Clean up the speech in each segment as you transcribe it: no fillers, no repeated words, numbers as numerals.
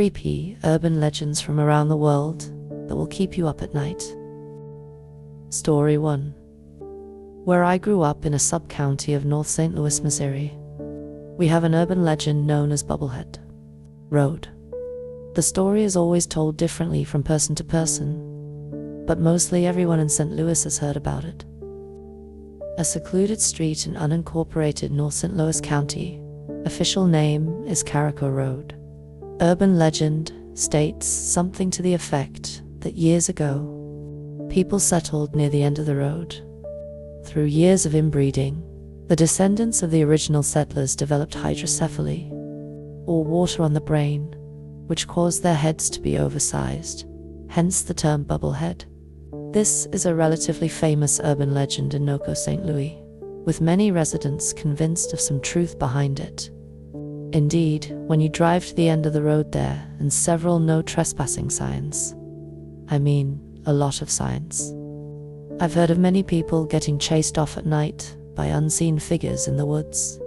creepy urban legends from around the world that will keep you up at night. Story 1. Where I grew up in a sub-county of North St. Louis, Missouri, we have an urban legend known as Bubblehead Road. The story is always told differently from person to person, but mostly everyone in St. Louis has heard about it. A secluded street in unincorporated North St. Louis County. Official name is Carico Road. Urban legend states something to the effect that years ago, people settled near the end of the road. Through years of inbreeding, the descendants of the original settlers developed hydrocephaly, or water on the brain, which caused their heads to be oversized, hence the term bubblehead. This is a relatively famous urban legend in Noco, St. Louis, with many residents convinced of some truth behind it. Indeed, when you drive to the end of the road there and several no trespassing signs, I mean a lot of signs, I've heard of many people getting chased off at night by unseen figures in the woods.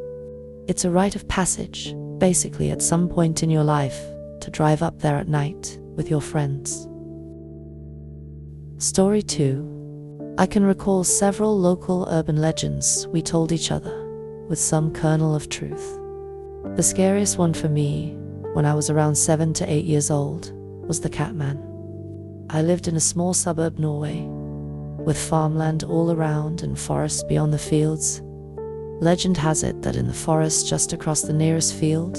It's a rite of passage, basically, at some point in your life, to drive up there at night with your friends. Story 2. I can recall several local urban legends we told each other, with some kernel of truth. The scariest one for me, when I was around 7 to 8 years old, was the Catman. I lived in a small suburb Norway, with farmland all around and forests beyond the fields. Legend has it that in the forest just across the nearest field,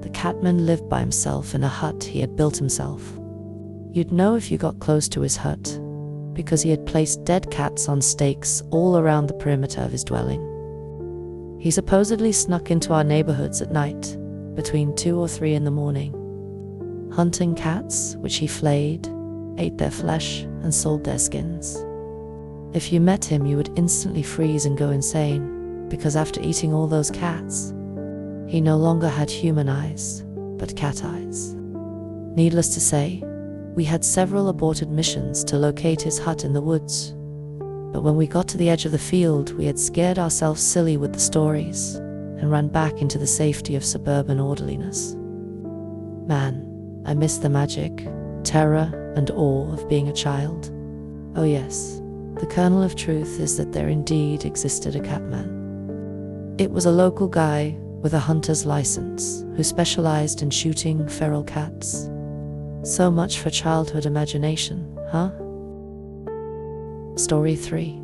the Catman lived by himself in a hut he had built himself. You'd know if you got close to his hut, because he had placed dead cats on stakes all around the perimeter of his dwelling. He supposedly snuck into our neighborhoods at night, between 2 or 3 in the morning, hunting cats, which he flayed, ate their flesh, and sold their skins. If you met him, you would instantly freeze and go insane, because after eating all those cats, he no longer had human eyes, but cat eyes. Needless to say, we had several aborted missions to locate his hut in the woods. But when we got to the edge of the field, we had scared ourselves silly with the stories and ran back into the safety of suburban orderliness. Man, I miss the magic, terror, and awe of being a child. Oh yes, the kernel of truth is that there indeed existed a Catman. It was a local guy with a hunter's license who specialized in shooting feral cats. So much for childhood imagination, huh? Story 3.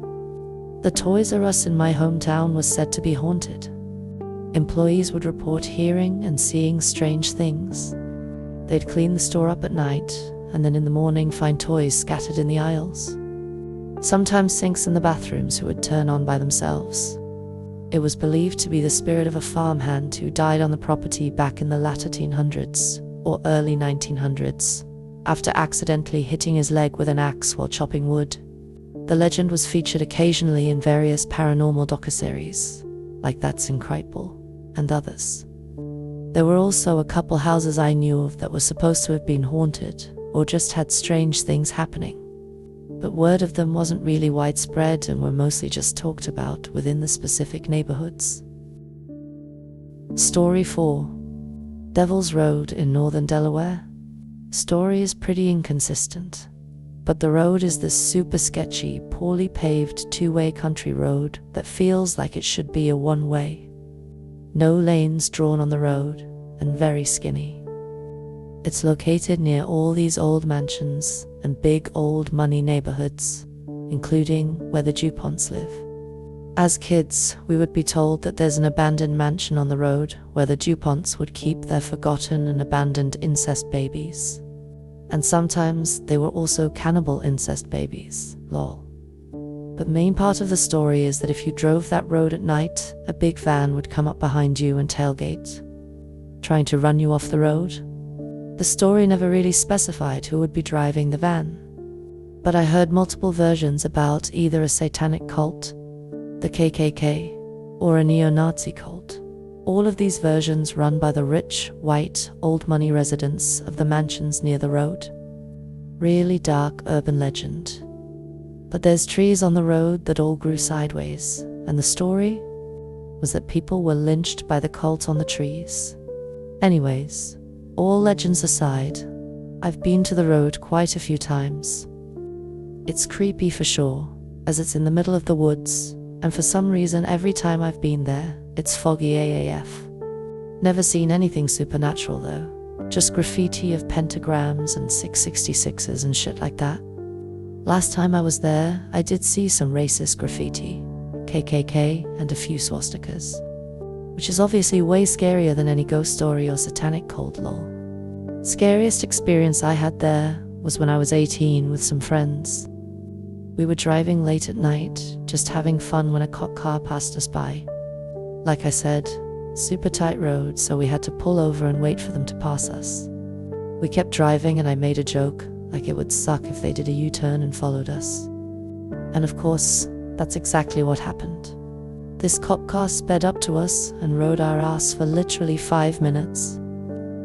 The Toys R Us in my hometown was said to be haunted. Employees would report hearing and seeing strange things. They'd clean the store up at night, and then in the morning find toys scattered in the aisles. Sometimes sinks in the bathrooms who would turn on by themselves. It was believed to be the spirit of a farmhand who died on the property back in the latter 1800s or early 1900s, after accidentally hitting his leg with an axe while chopping wood. The legend was featured occasionally in various paranormal docuseries, like That's Incredible, and others. There were also a couple houses I knew of that were supposed to have been haunted, or just had strange things happening. But word of them wasn't really widespread and were mostly just talked about within the specific neighborhoods. Story 4. Devil's Road in northern Delaware. Story is pretty inconsistent, but the road is this super sketchy, poorly paved two-way country road that feels like it should be a one-way. No lanes drawn on the road, and very skinny. It's located near all these old mansions and big old money neighborhoods, including where the DuPonts live. As kids, we would be told that there's an abandoned mansion on the road where the DuPonts would keep their forgotten and abandoned incest babies. And sometimes they were also cannibal incest babies, lol. But main part of the story is that if you drove that road at night, a big van would come up behind you and tailgate, trying to run you off the road. The story never really specified who would be driving the van, but I heard multiple versions about either a satanic cult, the KKK, or a neo-Nazi cult. All of these versions run by the rich, white, old money residents of the mansions near the road. Really dark urban legend. But there's trees on the road that all grew sideways, and the story was that people were lynched by the cult on the trees. Anyways, all legends aside, I've been to the road quite a few times. It's creepy for sure, as it's in the middle of the woods, and for some reason every time I've been there, it's foggy AAF. Never seen anything supernatural though, just graffiti of pentagrams and 666s and shit like that. Last time I was there, I did see some racist graffiti, KKK, and a few swastikas, which is obviously way scarier than any ghost story or satanic cult lol. Scariest experience I had there was when I was 18 with some friends. We were driving late at night, just having fun when a cop car passed us by. Like I said, super tight road, so we had to pull over and wait for them to pass us. We kept driving and I made a joke, like it would suck if they did a U-turn and followed us. And of course, that's exactly what happened. This cop car sped up to us and rode our ass for literally 5 minutes.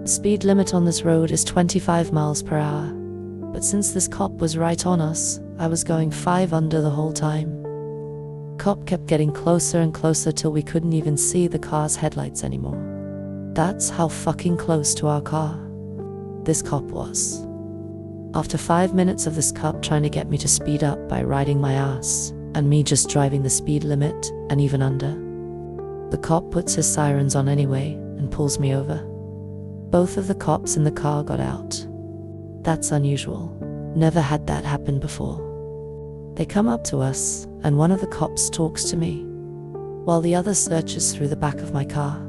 The speed limit on this road is 25 miles per hour, but since this cop was right on us, I was going 5 under the whole time. Cop kept getting closer and closer till we couldn't even see the car's headlights anymore. That's how fucking close to our car this cop was. After 5 minutes of this cop trying to get me to speed up by riding my ass, and me just driving the speed limit and even under, the cop puts his sirens on anyway and pulls me over. Both of the cops in the car got out. That's unusual. Never had that happen before. They come up to us, and one of the cops talks to me, while the other searches through the back of my car.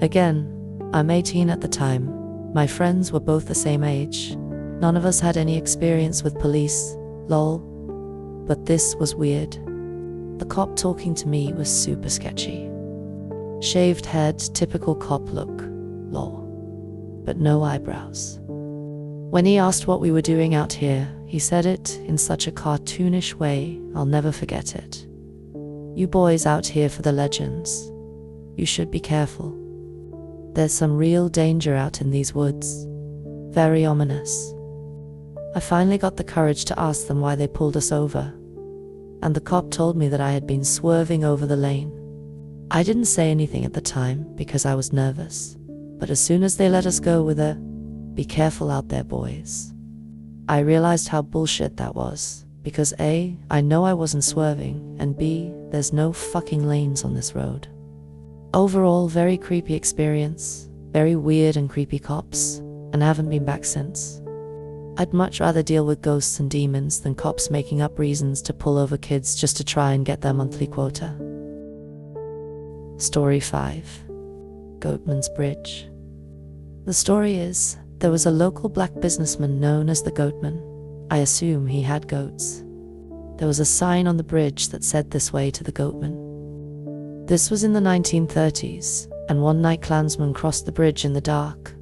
Again, I'm 18 at the time. My friends were both the same age. None of us had any experience with police, lol. But this was weird. The cop talking to me was super sketchy. Shaved head, typical cop look, lol. But no eyebrows. When he asked what we were doing out here, he said it in such a cartoonish way, I'll never forget it. You boys out here for the legends. You should be careful. There's some real danger out in these woods. Very ominous. I finally got the courage to ask them why they pulled us over, and the cop told me that I had been swerving over the lane. I didn't say anything at the time because I was nervous, but as soon as they let us go with a "Be careful out there, boys," I realized how bullshit that was, because A, I know I wasn't swerving, and B, there's no fucking lanes on this road. Overall, very creepy experience, very weird and creepy cops, and I haven't been back since. I'd much rather deal with ghosts and demons than cops making up reasons to pull over kids just to try and get their monthly quota. Story 5. Goatman's Bridge. The story is, there was a local black businessman known as the Goatman. I assume he had goats. There was a sign on the bridge that said "This way to the Goatman." This was in the 1930s, and one night Klansmen crossed the bridge in the dark,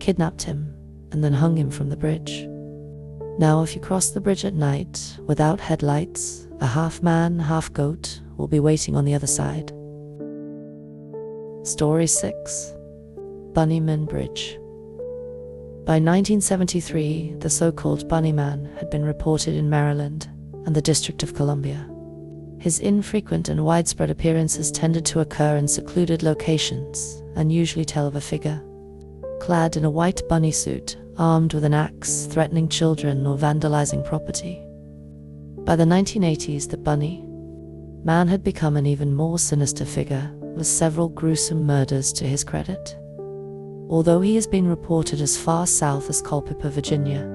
kidnapped him, and then hung him from the bridge. Now if you cross the bridge at night, without headlights, a half man, half goat will be waiting on the other side. Story 6. Bunnyman Bridge. By 1973, the so-called Bunnyman had been reported in Maryland and the District of Columbia. His infrequent and widespread appearances tended to occur in secluded locations and usually tell of a figure clad in a white bunny suit, armed with an axe, threatening children or vandalizing property. By the 1980s, the Bunny Man had become an even more sinister figure, with several gruesome murders to his credit. Although he has been reported as far south as Culpeper, Virginia,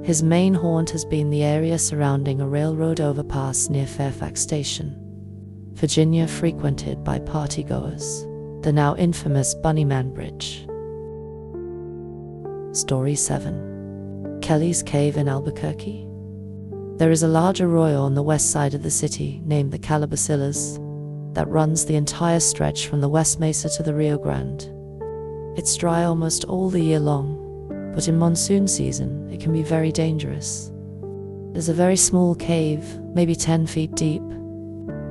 his main haunt has been the area surrounding a railroad overpass near Fairfax Station, Virginia, frequented by partygoers, the now infamous Bunnyman Bridge. Story 7. Kelly's Cave in Albuquerque. There is a large arroyo on the west side of the city named the Calabacillas that runs the entire stretch from the West Mesa to the Rio Grande. It's dry almost all the year long, but in monsoon season it can be very dangerous. There's a very small cave, maybe 10 feet deep,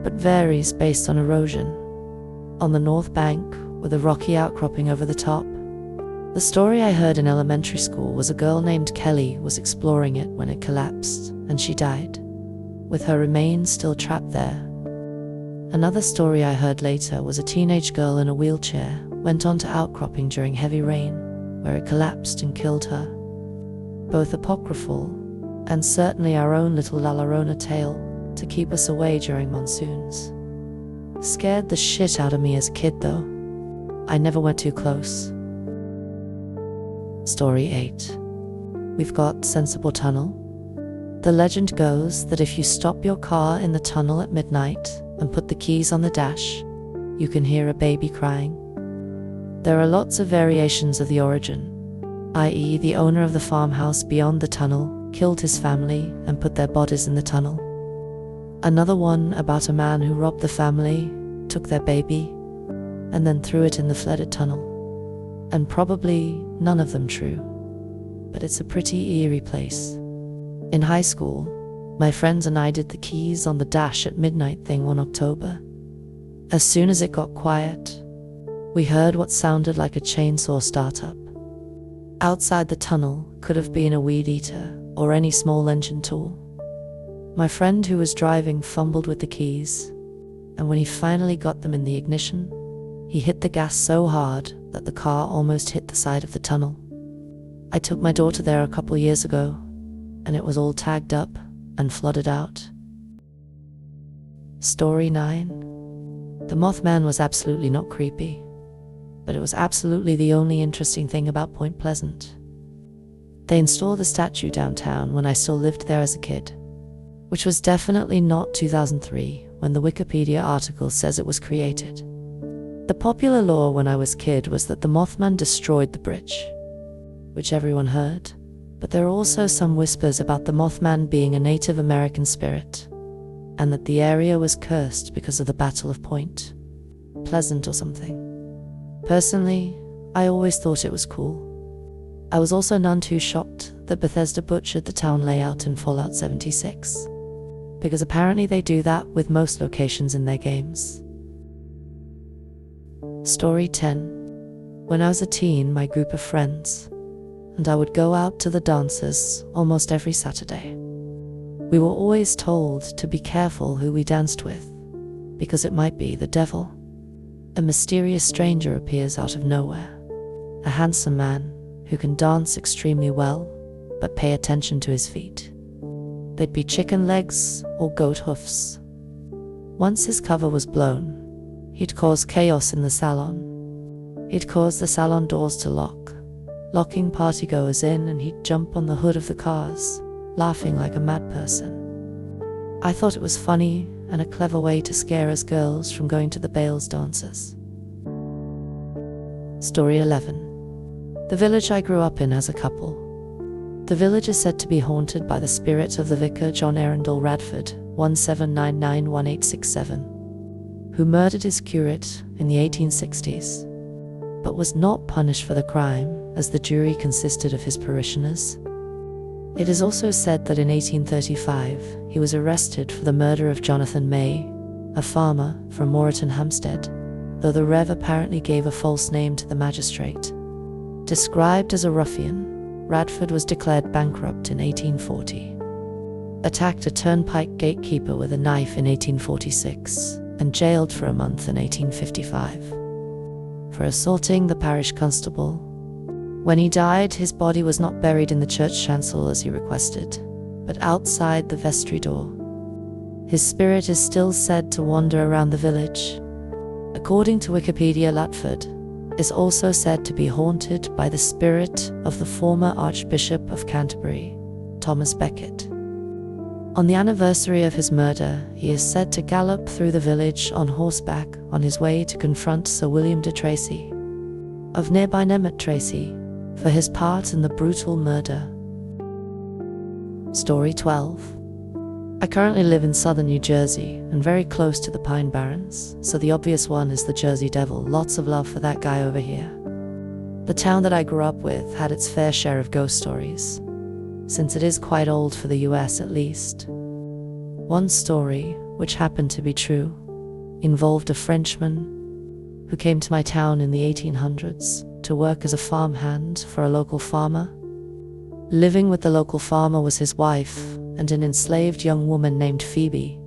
but varies based on erosion. On the north bank, with a rocky outcropping over the top. The story I heard in elementary school was a girl named Kelly was exploring it when it collapsed, and she died, with her remains still trapped there. Another story I heard later was a teenage girl in a wheelchair went onto outcropping during heavy rain, where it collapsed and killed her. Both apocryphal, and certainly our own little La Llorona tale to keep us away during monsoons. Scared the shit out of me as a kid though. I never went too close. Story 8. We've got Sensible Tunnel. The legend goes that if you stop your car in the tunnel at midnight and put the keys on the dash, you can hear a baby crying. There are lots of variations of the origin, i.e. the owner of the farmhouse beyond the tunnel killed his family and put their bodies in the tunnel. Another one about a man who robbed the family, took their baby, and then threw it in the flooded tunnel. And probably none of them true, but it's a pretty eerie place. In high school, my friends and I did the keys on the dash at midnight thing one October. As soon as it got quiet, we heard what sounded like a chainsaw startup. Outside the tunnel could have been a weed eater or any small engine tool. My friend who was driving fumbled with the keys, and when he finally got them in the ignition, he hit the gas so hard that the car almost hit the side of the tunnel. I took my daughter there a couple years ago, and it was all tagged up and flooded out. Story 9. The Mothman was absolutely not creepy, but it was absolutely the only interesting thing about Point Pleasant. They installed a statue downtown when I still lived there as a kid, which was definitely not 2003 when the Wikipedia article says it was created. The popular lore when I was a kid was that the Mothman destroyed the bridge, which everyone heard, but there are also some whispers about the Mothman being a Native American spirit, and that the area was cursed because of the Battle of Point Pleasant or something. Personally, I always thought it was cool. I was also none too shocked that Bethesda butchered the town layout in Fallout 76, because apparently they do that with most locations in their games. Story 10. When I was a teen, my group of friends and I would go out to the dances almost every Saturday. We were always told to be careful who we danced with, because it might be the devil. A mysterious stranger appears out of nowhere, a handsome man who can dance extremely well, but pay attention to his feet. They'd be chicken legs or goat hoofs. Once his cover was blown, he'd cause chaos in the salon. He'd cause the salon doors to lock, locking partygoers in, and he'd jump on the hood of the cars, laughing like a mad person. I thought it was funny and a clever way to scare us girls from going to the Bales dances. Story 11. The village I grew up in has a couple. The village is said to be haunted by the spirit of the vicar John Arundel Radford, 1799-1867, who murdered his curate in the 1860s, but was not punished for the crime, as the jury consisted of his parishioners. It is also said that in 1835 he was arrested for the murder of Jonathan May, a farmer from Moreton Hampstead, though the Rev apparently gave a false name to the magistrate. Described as a ruffian, Radford was declared bankrupt in 1840, attacked a turnpike gatekeeper with a knife in 1846, and jailed for a month in 1855 for assaulting the parish constable. When he died, his body was not buried in the church chancel as he requested, but outside the vestry door. His spirit is still said to wander around the village. According to Wikipedia, Radford is also said to be haunted by the spirit of the former Archbishop of Canterbury, Thomas Becket. On the anniversary of his murder, he is said to gallop through the village on horseback on his way to confront Sir William de Tracy of nearby Nemeth Tracy for his part in the brutal murder. Story 12. I currently live in southern New Jersey and very close to the Pine Barrens, so the obvious one is the Jersey Devil. Lots of love for that guy over here. The town that I grew up with had its fair share of ghost stories, since it is quite old for the US at least. One story, which happened to be true, involved a Frenchman who came to my town in the 1800s to work as a farmhand for a local farmer. Living with the local farmer was his wife and an enslaved young woman named Phoebe.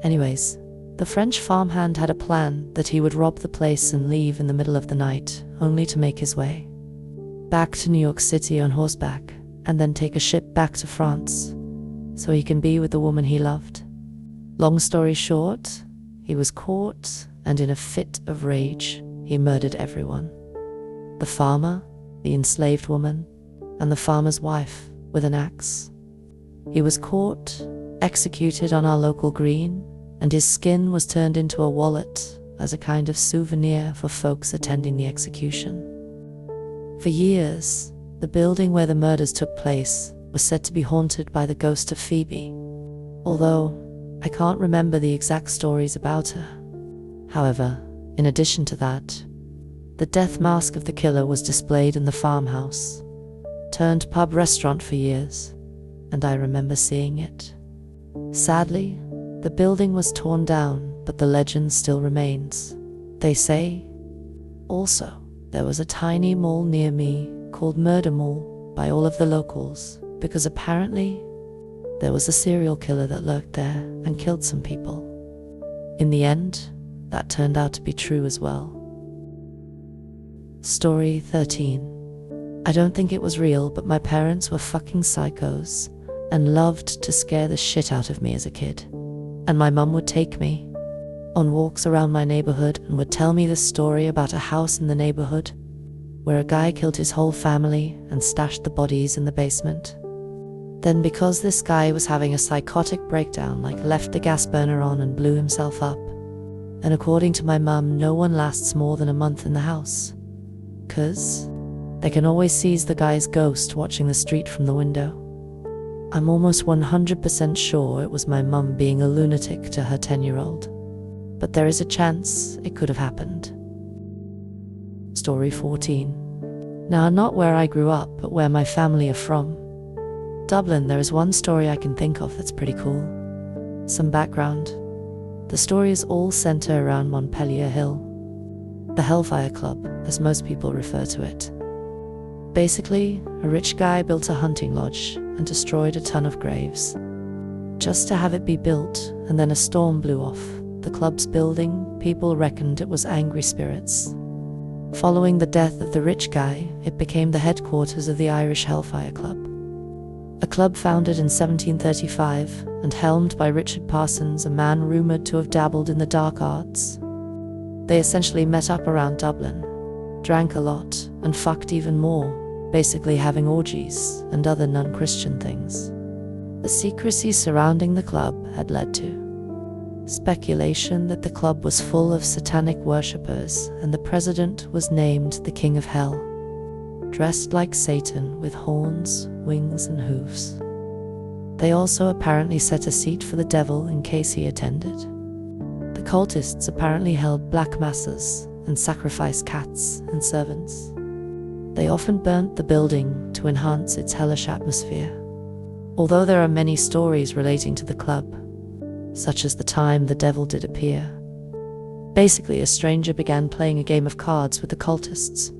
Anyways, the French farmhand had a plan that he would rob the place and leave in the middle of the night, only to make his way back to New York City on horseback, and then take a ship back to France so he can be with the woman he loved. Long story short, he was caught, and in a fit of rage, he murdered everyone. The farmer, the enslaved woman, and the farmer's wife with an axe. He was caught, executed on our local green, and his skin was turned into a wallet as a kind of souvenir for folks attending the execution. For years, the building where the murders took place was said to be haunted by the ghost of Phoebe, although I can't remember the exact stories about her. However, in addition to that, the death mask of the killer was displayed in the farmhouse, turned pub restaurant for years, and I remember seeing it. Sadly, the building was torn down, but the legend still remains. They say, also, there was a tiny mall near me called Murder Mall by all of the locals, because apparently there was a serial killer that lurked there and killed some people. In the end, that turned out to be true as well. Story 13. I don't think it was real, but my parents were fucking psychos and loved to scare the shit out of me as a kid. And my mum would take me on walks around my neighborhood and would tell me this story about a house in the neighborhood where a guy killed his whole family and stashed the bodies in the basement. Then, because this guy was having a psychotic breakdown, left the gas burner on and blew himself up. And according to my mum, no one lasts more than a month in the house, 'cause they can always see the guy's ghost watching the street from the window. I'm almost 100% sure it was my mum being a lunatic to her 10-year-old, but there is a chance it could have happened. Story 14. Now, not where I grew up, but where my family are from. Dublin. There is one story I can think of that's pretty cool. Some background. The story is all centered around Montpelier Hill, the Hellfire Club, as most people refer to it. Basically, a rich guy built a hunting lodge and destroyed a ton of graves, just to have it be built, and then a storm blew off the club's building. People reckoned it was angry spirits. Following the death of the rich guy, it became the headquarters of the Irish Hellfire Club, a club founded in 1735 and helmed by Richard Parsons, a man rumoured to have dabbled in the dark arts. They essentially met up around Dublin, drank a lot, and fucked even more, basically having orgies and other non-Christian things. The secrecy surrounding the club had led to speculation that the club was full of satanic worshippers, and the president was named the King of Hell, dressed like Satan with horns, wings, and hooves. They also apparently set a seat for the devil in case he attended. The cultists apparently held black masses and sacrificed cats and servants. They often burnt the building to enhance its hellish atmosphere. Although there are many stories relating to the club, such as the time the devil did appear. Basically, a stranger began playing a game of cards with the cultists.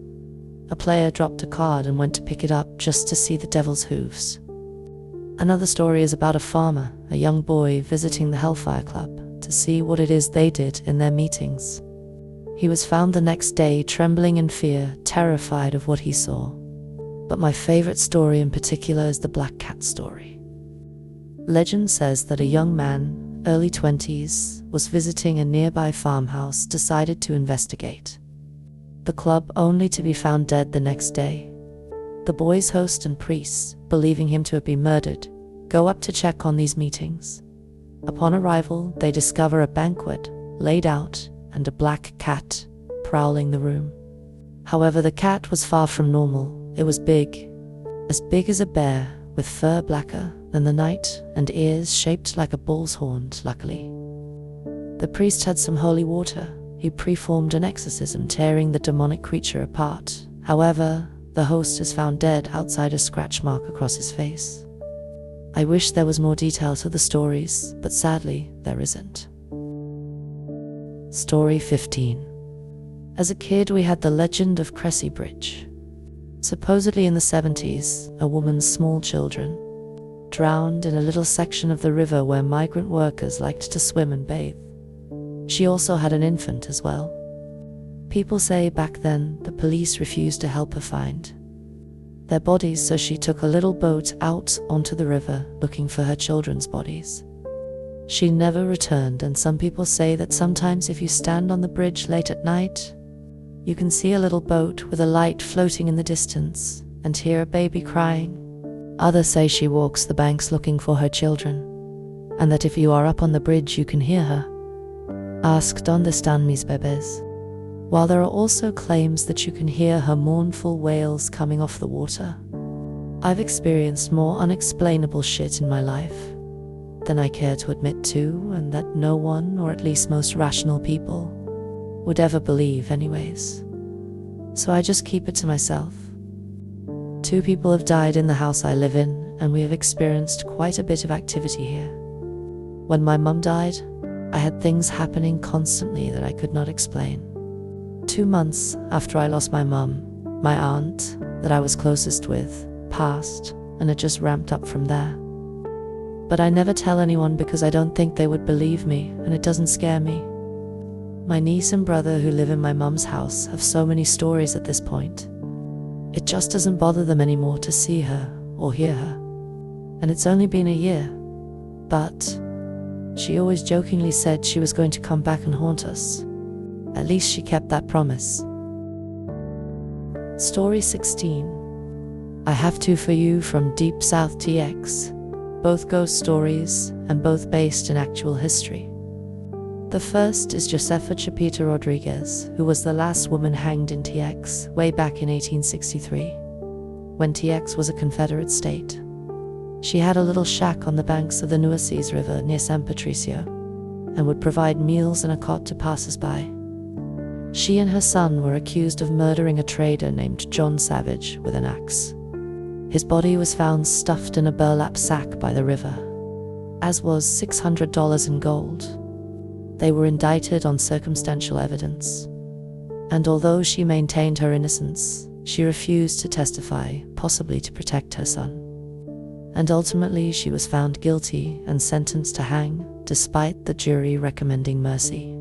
A player dropped a card and went to pick it up just to see the devil's hooves. Another story is about a farmer, a young boy, visiting the Hellfire Club to see what it is they did in their meetings. He was found the next day trembling in fear, terrified of what he saw. But my favorite story in particular is the Black Cat story. Legend says that a young man, early 20s, was visiting a nearby farmhouse, decided to investigate the club, only to be found dead the next day. The boy's host and priests, believing him to have been murdered, go up to check on these meetings. Upon arrival, they discover a banquet laid out and a black cat prowling the room. However, the cat was far from normal. It was big as a bear, with fur blacker than the night and ears shaped like a bull's horns. Luckily, the priest had some holy water. He performed an exorcism, tearing the demonic creature apart. However, the host is found dead outside, a scratch mark across his face. I wish there was more detail to the stories, but sadly, there isn't. Story 15. As a kid, we had the legend of Cressy Bridge. Supposedly in the 70s, a woman's small children drowned in a little section of the river where migrant workers liked to swim and bathe. She also had an infant as well. People say back then the police refused to help her find their bodies, so she took a little boat out onto the river looking for her children's bodies. She never returned, and some people say that sometimes if you stand on the bridge late at night, you can see a little boat with a light floating in the distance and hear a baby crying. Others say she walks the banks looking for her children, and that if you are up on the bridge you can hear her ask, "Donde están mis bebés?" While there are also claims that you can hear her mournful wails coming off the water. I've experienced more unexplainable shit in my life than I care to admit to, and that no one, or at least most rational people, would ever believe anyways. So I just keep it to myself. 2 people have died in the house I live in, and we have experienced quite a bit of activity here. When my mum died, I had things happening constantly that I could not explain. 2 months after I lost my mum, my aunt, that I was closest with, passed, and it just ramped up from there. But I never tell anyone because I don't think they would believe me, and it doesn't scare me. My niece and brother who live in my mum's house have so many stories at this point. It just doesn't bother them anymore to see her or hear her. And it's only been a year. But she always jokingly said she was going to come back and haunt us. At least she kept that promise. Story 16. I have 2 for you from Deep South TX. Both ghost stories, and both based in actual history. The first is Josefa Chapita Rodriguez, who was the last woman hanged in TX way back in 1863, when TX was a Confederate state. She had a little shack on the banks of the Nueces River near San Patricio, and would provide meals and a cot to passers-by. She and her son were accused of murdering a trader named John Savage with an axe. His body was found stuffed in a burlap sack by the river, as was $600 in gold. They were indicted on circumstantial evidence, and although she maintained her innocence, she refused to testify, possibly to protect her son. And ultimately she was found guilty and sentenced to hang, despite the jury recommending mercy.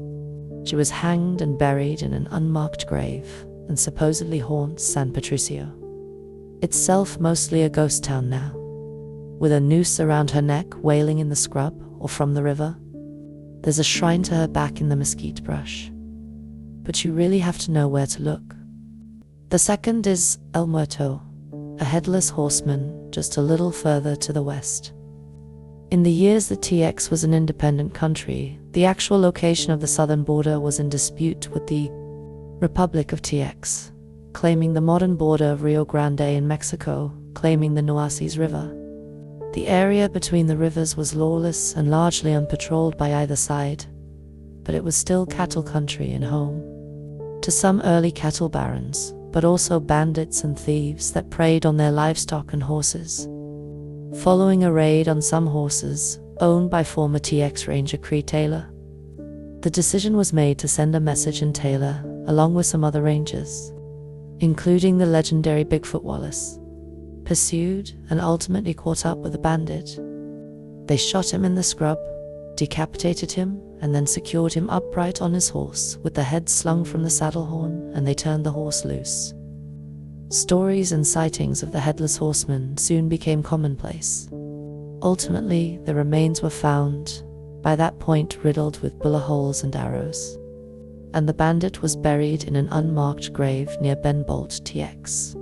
She was hanged and buried in an unmarked grave, and supposedly haunts San Patricio, itself mostly a ghost town now, with a noose around her neck wailing in the scrub or from the river. There's a shrine to her back in the mesquite brush, but you really have to know where to look. The second is El Muerto, a headless horseman just a little further to the west. In the years that TX was an independent country, the actual location of the southern border was in dispute with the Republic of TX, claiming the modern border of Rio Grande in Mexico, claiming the Nueces River. The area between the rivers was lawless and largely unpatrolled by either side, but it was still cattle country and home to some early cattle barons, but also bandits and thieves that preyed on their livestock and horses. Following a raid on some horses, owned by former TX Ranger Cree Taylor, the decision was made to send a message in Taylor, along with some other rangers, including the legendary Bigfoot Wallace, pursued and ultimately caught up with the bandit. They shot him in the scrub, decapitated him, and then secured him upright on his horse with the head slung from the saddle horn, and they turned the horse loose. Stories and sightings of the headless horseman soon became commonplace. Ultimately, the remains were found, by that point riddled with bullet holes and arrows, and the bandit was buried in an unmarked grave near Ben Bolt, TX.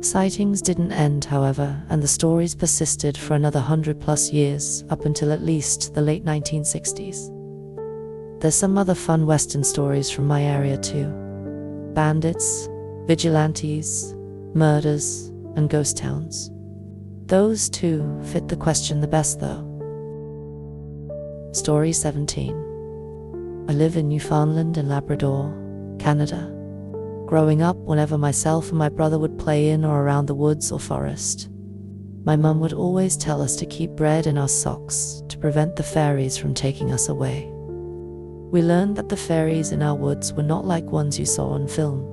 Sightings didn't end, however, and the stories persisted for another 100+ years, up until at least the late 1960s. There's some other fun western stories from my area too. Bandits, vigilantes, murders, and ghost towns. Those two fit the question the best though. Story 17. I live in Newfoundland and Labrador, Canada. Growing up, whenever myself and my brother would play in or around the woods or forest, my mum would always tell us to keep bread in our socks to prevent the fairies from taking us away. We learned that the fairies in our woods were not like ones you saw on film.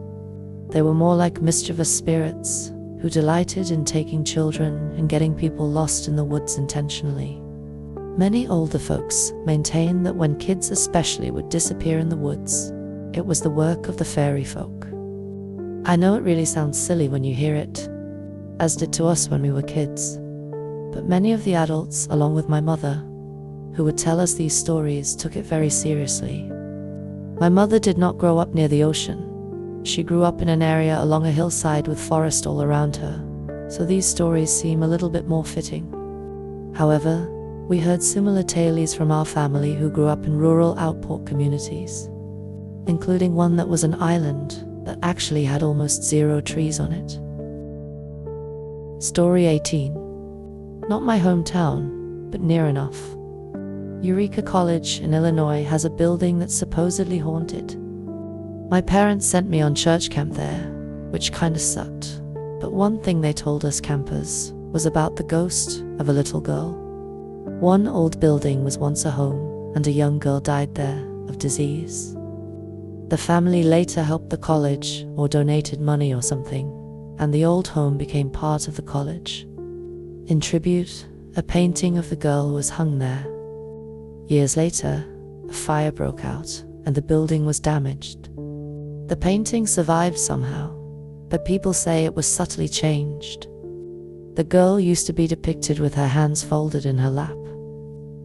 They were more like mischievous spirits who delighted in taking children and getting people lost in the woods intentionally. Many older folks maintain that when kids especially would disappear in the woods, it was the work of the fairy folk. I know it really sounds silly when you hear it, as did to us when we were kids. But many of the adults, along with my mother, who would tell us these stories, took it very seriously. My mother did not grow up near the ocean. She grew up in an area along a hillside with forest all around her, so these stories seem a little bit more fitting. However, we heard similar tales from our family who grew up in rural outport communities, including one that was an island that actually had almost 0 trees on it. Story 18. Not my hometown, but near enough. Eureka College in Illinois has a building that's supposedly haunted. My parents sent me on church camp there, which kinda sucked. But one thing they told us campers was about the ghost of a little girl. One old building was once a home, and a young girl died there of disease. The family later helped the college or donated money or something, and the old home became part of the college. In tribute, a painting of the girl was hung there. Years later, a fire broke out and the building was damaged. The painting survived somehow, but people say it was subtly changed. The girl used to be depicted with her hands folded in her lap.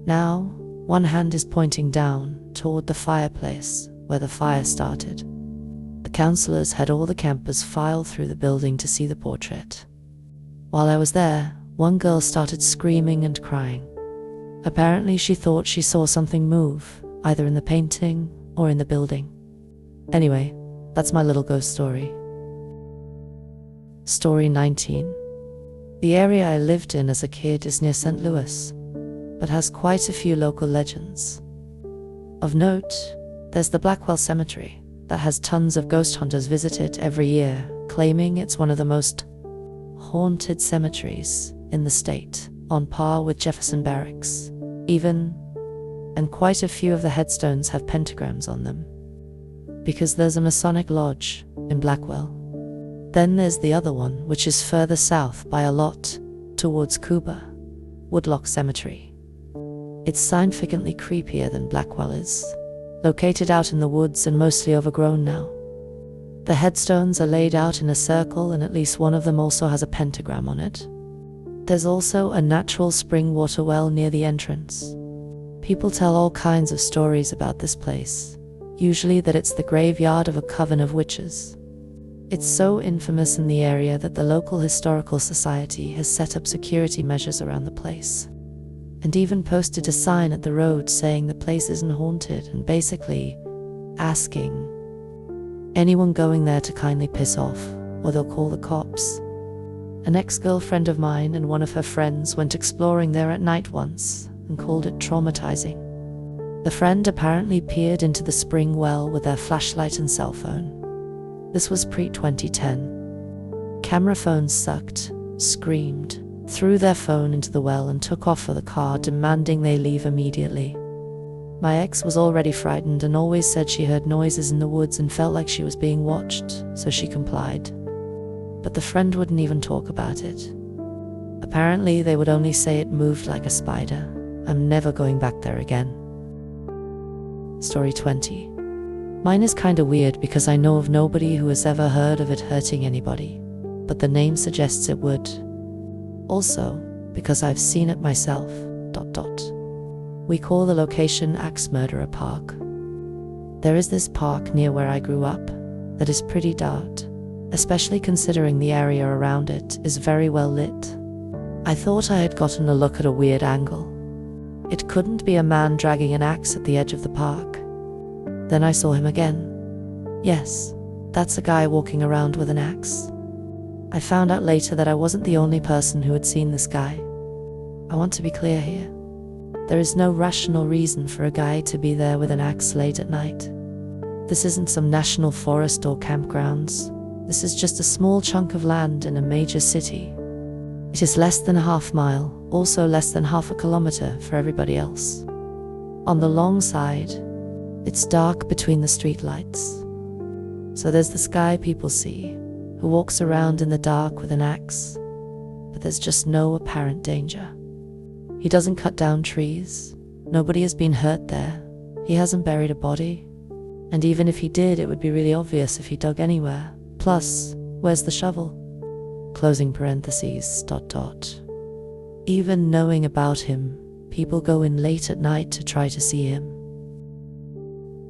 Now, one hand is pointing down toward the fireplace where the fire started. The counselors had all the campers file through the building to see the portrait. While I was there, one girl started screaming and crying. Apparently she thought she saw something move, either in the painting or in the building. Anyway, that's my little ghost story. Story 19. The area I lived in as a kid is near St. Louis, but has quite a few local legends. Of note, there's the Blackwell Cemetery that has tons of ghost hunters visit it every year, claiming it's one of the most haunted cemeteries in the state, on par with Jefferson Barracks. And quite a few of the headstones have pentagrams on them, because there's a Masonic lodge in Blackwell. Then there's the other one, which is further south by a lot, towards Cuba, Woodlock Cemetery. It's significantly creepier than Blackwell is, located out in the woods and mostly overgrown now. The headstones are laid out in a circle and at least one of them also has a pentagram on it. There's also a natural spring water well near the entrance. People tell all kinds of stories about this place, usually that it's the graveyard of a coven of witches. It's so infamous in the area that the local historical society has set up security measures around the place, and even posted a sign at the road saying the place isn't haunted and basically asking anyone going there to kindly piss off or they'll call the cops. An ex-girlfriend of mine and one of her friends went exploring there at night once and called it traumatizing. The friend apparently peered into the spring well with their flashlight and cell phone. This was pre-2010. Camera phones sucked, screamed, threw their phone into the well and took off for the car, demanding they leave immediately. My ex was already frightened and always said she heard noises in the woods and felt like she was being watched, so she complied. But the friend wouldn't even talk about it. Apparently they would only say it moved like a spider. I'm never going back there again. Story 20. Mine is kinda weird because I know of nobody who has ever heard of it hurting anybody, but the name suggests it would. Also, because I've seen it myself. We call the location Axe Murderer Park. There is this park near where I grew up that is pretty dark, especially considering the area around it is very well lit. I thought I had gotten a look at a weird angle. It couldn't be a man dragging an axe at the edge of the park. Then I saw him again. Yes, that's a guy walking around with an axe. I found out later that I wasn't the only person who had seen this guy. I want to be clear here. There is no rational reason for a guy to be there with an axe late at night. This isn't some national forest or campgrounds. This is just a small chunk of land in a major city. It is less than a half mile, also less than half a kilometer for everybody else. On the long side, it's dark between the street lights. So there's this guy people see, who walks around in the dark with an axe, but there's just no apparent danger. He doesn't cut down trees, nobody has been hurt there, he hasn't buried a body, and even if he did, it would be really obvious if he dug anywhere. Plus, where's the shovel? closing parentheses, ... Even knowing about him, people go in late at night to try to see him.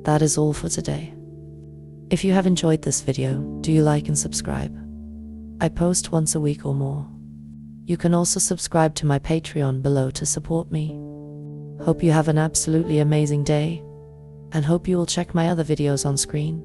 That is all for today. If you have enjoyed this video, do you like and subscribe? I post once a week or more. You can also subscribe to my Patreon below to support me. Hope you have an absolutely amazing day, and hope you will check my other videos on screen.